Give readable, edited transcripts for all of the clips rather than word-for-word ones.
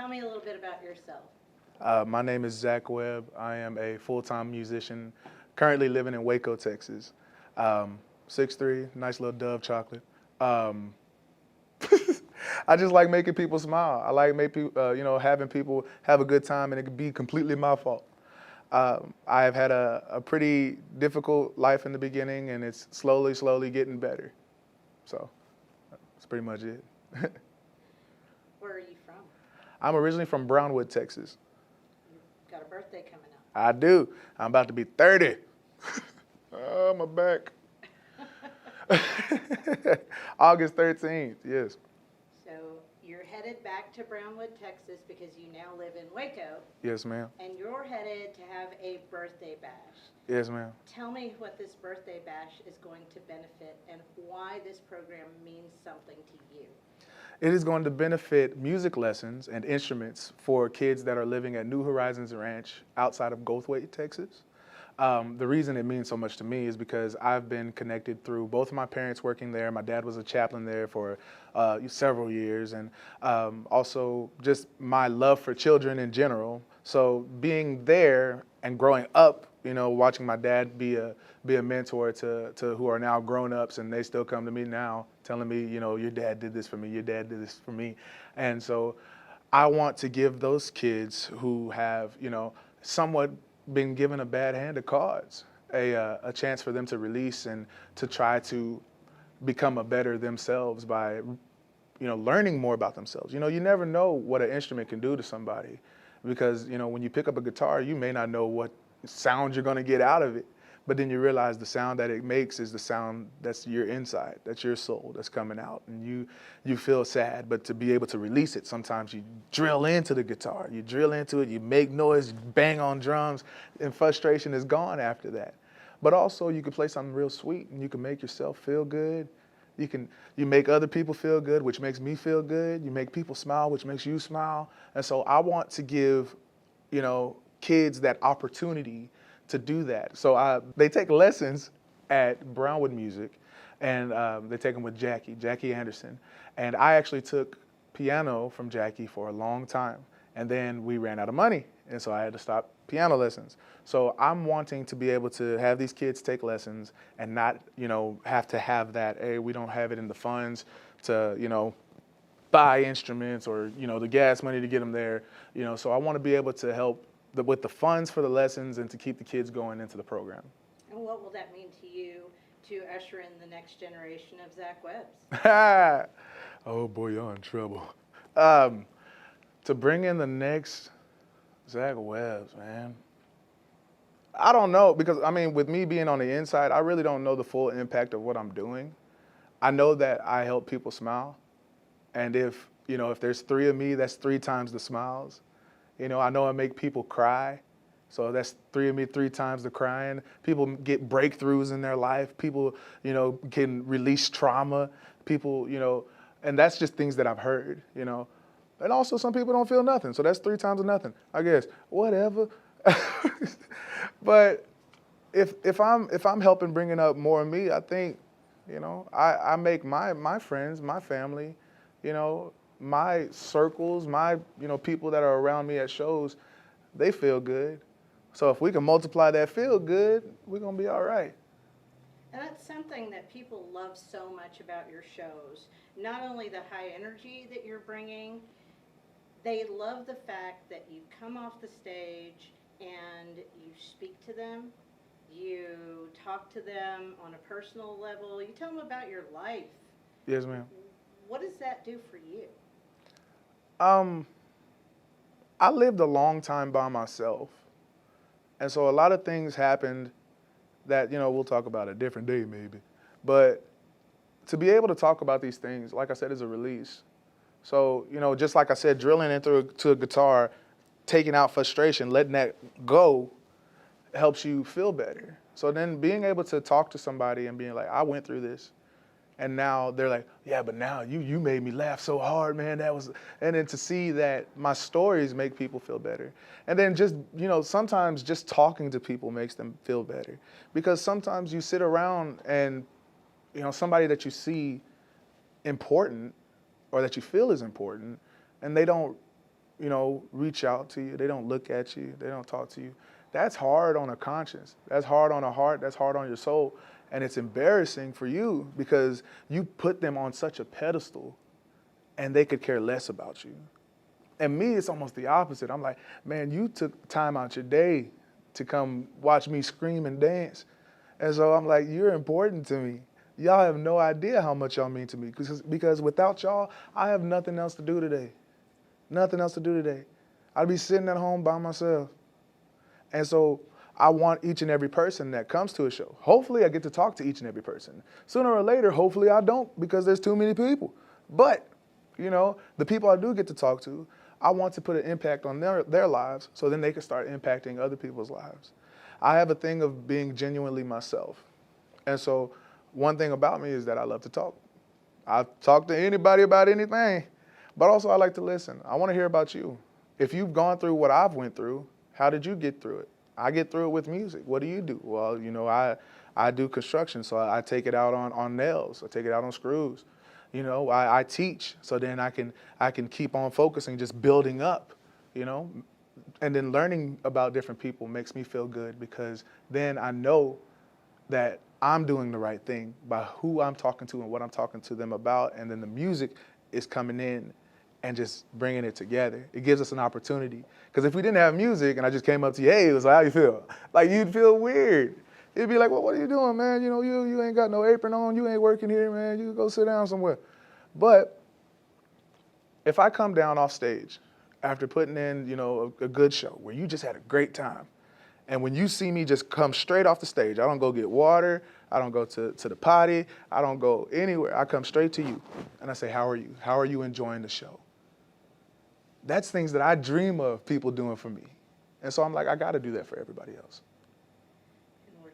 Tell me a little bit about yourself. My name is Zak Webb. I am a full-time musician, currently living in Waco, Texas. 6'3", nice little Dove chocolate. Um, I just like making people smile. I like having people have a good time, and it could be completely my fault. I've had a pretty difficult life in the beginning, and it's slowly getting better. So that's pretty much it. Where are you from? I'm originally from Brownwood, Texas. You've got a birthday coming up. I do. I'm about to be 30. Oh, my back. August 13th, yes. So you're headed back to Brownwood, Texas, because you now live in Waco, Yes, ma'am. and you're headed to have a birthday bash. Yes, ma'am. Tell me what this birthday bash is going to benefit and why this program means something to you. It is going to benefit music lessons and instruments for kids that are living at New Horizons Ranch outside of Goldthwaite, Texas. The reason it means so much to me is because I've been connected through both of my parents working there. My dad was a chaplain there for several years, and also just my love for children in general. So being there and growing up, watching my dad be a mentor to who are now grown-ups, and they still come to me now telling me, your dad did this for me, your dad did this for me. And so I want to give those kids who have, somewhat been given a bad hand of cards, a chance for them to release and to try to become a better themselves by, learning more about themselves. You never know what an instrument can do to somebody because, when you pick up a guitar, you may not know what sound you're going to get out of it, but then you realize the sound that it makes is the sound that's your inside, that's your soul that's coming out, and you feel sad, but to be able to release it, sometimes you drill into the guitar, you drill into it, you make noise, you bang on drums, and frustration is gone after that. But also you can play something real sweet, and you can make yourself feel good. You make other people feel good, which makes me feel good. You make people smile, which makes you smile. And so I want to give, kids that opportunity to do that. So they take lessons at Brownwood Music, and they take them with Jackie Anderson. And I actually took piano from Jackie for a long time, and then we ran out of money, and so I had to stop piano lessons. So I'm wanting to be able to have these kids take lessons and not, have to have that, hey, we don't have it in the funds to, buy instruments or, the gas money to get them there. So I want to be able to help with the funds for the lessons and to keep the kids going into the program. And what will that mean to you to usher in the next generation of Zak Webbs? Oh boy, you're in trouble. To bring in the next Zak Webbs, man. I don't know, because with me being on the inside, I really don't know the full impact of what I'm doing. I know that I help people smile, and if there's 3 of me, that's 3 times the smiles. I know I make people cry, so that's 3 of me, 3 times the crying. People get breakthroughs in their life. People, can release trauma. People, and that's just things that I've heard, And also some people don't feel nothing, so that's 3 times of nothing, I guess. Whatever. But if I'm helping bringing up more of me, I think, I make my friends, my family, my circles, my people that are around me at shows, they feel good. So if we can multiply that feel good, we're gonna be all right. And that's something that people love so much about your shows. Not only the high energy that you're bringing, they love the fact that you come off the stage and you speak to them, you talk to them on a personal level, you tell them about your life. Yes, ma'am. What does that do for you? I lived a long time by myself, and so a lot of things happened that we'll talk about a different day maybe. But to be able to talk about these things, like I said, is a release. So just like I said, drilling into a guitar, taking out frustration, letting that go, helps you feel better. So then being able to talk to somebody and being like, I went through this. And now they're like, yeah, but now you made me laugh so hard, man. And then to see that my stories make people feel better. And then just, sometimes just talking to people makes them feel better. Because sometimes you sit around and, somebody that you see important or that you feel is important, and they don't reach out to you. They don't look at you. They don't talk to you. That's hard on a conscience. That's hard on a heart. That's hard on your soul. And it's embarrassing for you because you put them on such a pedestal and they could care less about you. And me, it's almost the opposite. I'm like, man, you took time out your day to come watch me scream and dance. And so I'm like, you're important to me. Y'all have no idea how much y'all mean to me because without y'all, I have nothing else to do today. Nothing else to do today. I'd be sitting at home by myself. And so I want each and every person that comes to a show. Hopefully I get to talk to each and every person. Sooner or later, hopefully I don't because there's too many people. But, the people I do get to talk to, I want to put an impact on their lives so then they can start impacting other people's lives. I have a thing of being genuinely myself. And so one thing about me is that I love to talk. I talk to anybody about anything, but also I like to listen. I want to hear about you. If you've gone through what I've went through, how did you get through it? I get through it with music. What do you do? Well, I do construction, so I take it out on nails. I take it out on screws. I teach, so then I can keep on focusing, just building up, and then learning about different people makes me feel good because then I know that I'm doing the right thing by who I'm talking to and what I'm talking to them about, and then the music is coming in and just bringing it together. It gives us an opportunity. Because if we didn't have music and I just came up to you, hey, it was like, how you feel? Like, you'd feel weird. It'd be like, well, what are you doing, man? You ain't got no apron on. You ain't working here, man. You go sit down somewhere. But if I come down off stage after putting in, a good show where you just had a great time, and when you see me just come straight off the stage, I don't go get water, I don't go to the potty, I don't go anywhere. I come straight to you, and I say, how are you? How are you enjoying the show? That's things that I dream of people doing for me. And so I'm like, I got to do that for everybody else.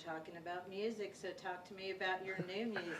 Talking about music, so talk to me about your new music.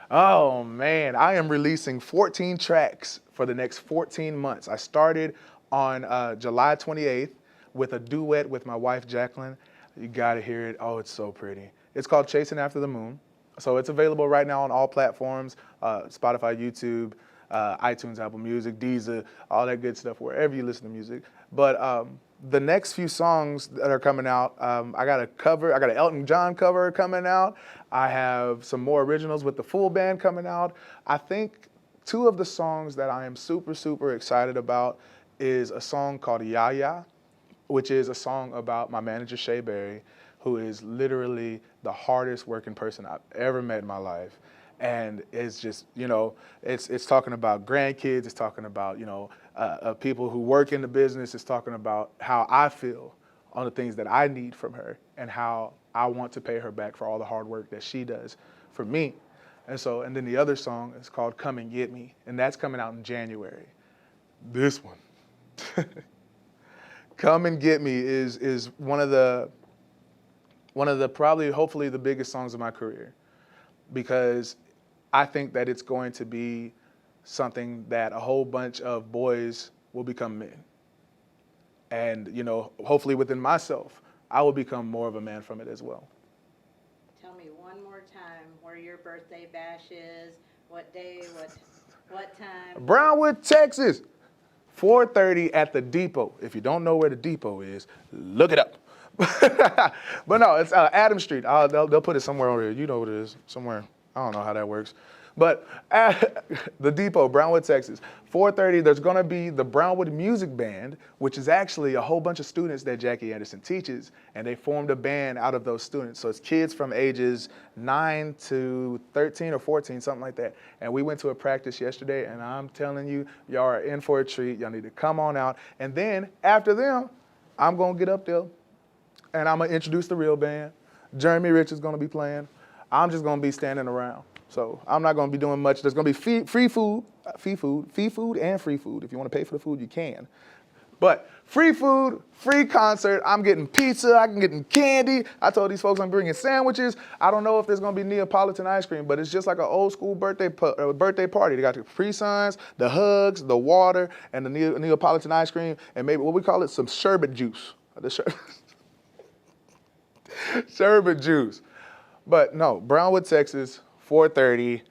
Oh man, I am releasing 14 tracks for the next 14 months. I started on July 28th with a duet with my wife, Jacqueline. You gotta hear it. Oh, it's so pretty. It's called Chasing After the Moon. So it's available right now on all platforms, Spotify, YouTube, iTunes, Apple Music, Deezer, all that good stuff, wherever you listen to music. But the next few songs that are coming out, I got an Elton John cover coming out. I have some more originals with the full band coming out. I think two of the songs that I am super, super excited about is a song called Yaya, which is a song about my manager, Shay Berry, who is literally the hardest working person I've ever met in my life. And it's just, it's talking about grandkids, it's talking about, people who work in the business, it's talking about how I feel on the things that I need from her and how I want to pay her back for all the hard work that she does for me. And then the other song is called Come and Get Me, and that's coming out in January. This one, Come and Get Me is one of the probably, hopefully the biggest songs of my career, because I think that it's going to be something that a whole bunch of boys will become men. And, hopefully within myself, I will become more of a man from it as well. Tell me one more time where your birthday bash is, what day, what time? Brownwood, Texas, 4:30 at the Depot. If you don't know where the Depot is, look it up. But no, it's Adam Street. They'll put it somewhere over here. You know what it is, somewhere. I don't know how that works. But at the Depot, Brownwood, Texas, 4:30, there's going to be the Brownwood Music Band, which is actually a whole bunch of students that Jackie Anderson teaches, and they formed a band out of those students. So it's kids from ages 9 to 13 or 14, something like that. And we went to a practice yesterday, and I'm telling you, y'all are in for a treat. Y'all need to come on out. And then after them, I'm going to get up there, and I'm going to introduce the real band. Jeremy Rich is going to be playing. I'm just going to be standing around. So I'm not going to be doing much. There's going to be free food and free food. If you want to pay for the food, you can. But free food, free concert. I'm getting pizza. I'm getting candy. I told these folks I'm bringing sandwiches. I don't know if there's going to be Neapolitan ice cream, but it's just like an old school birthday party. They got the Capri Suns, the hugs, the water, and the Neapolitan ice cream, and maybe what we call it, some sherbet juice. Sherbet juice. But no, Brownwood, Texas, 4:30.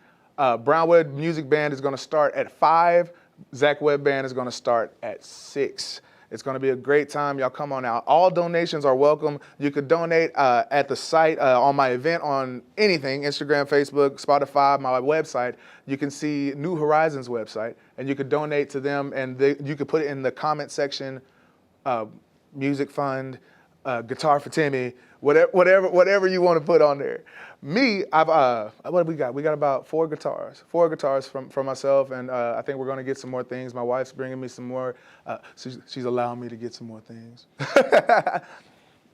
Brownwood Music Band is going to start at 5. Zak Webb Band is going to start at 6. It's going to be a great time. Y'all come on out. All donations are welcome. You could donate at the site, on my event, on anything, Instagram, Facebook, Spotify, my website. You can see New Horizons website, and you could donate to them, and you could put it in the comment section, music fund, guitar for Timmy, whatever you want to put on there. Me, what do we got? We got about 4 guitars from myself, and I think we're going to get some more things. My wife's bringing me some more. She's allowing me to get some more things.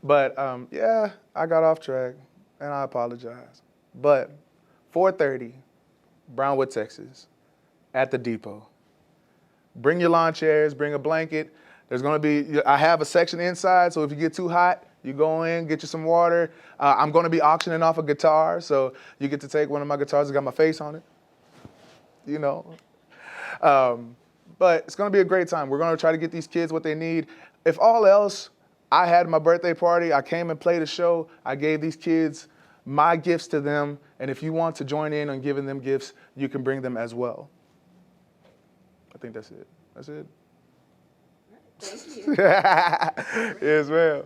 But yeah, I got off track, and I apologize. But 4:30, Brownwood, Texas, at the depot. Bring your lawn chairs, bring a blanket. There's going to be, I have a section inside, so if you get too hot, you go in, get you some water. I'm going to be auctioning off a guitar, so you get to take one of my guitars. It's got my face on it, you know. But it's going to be a great time. We're going to try to get these kids what they need. If all else, I had my birthday party. I came and played a show. I gave these kids my gifts to them, and if you want to join in on giving them gifts, you can bring them as well. I think that's it. That's it. Thank you. Yes, ma'am.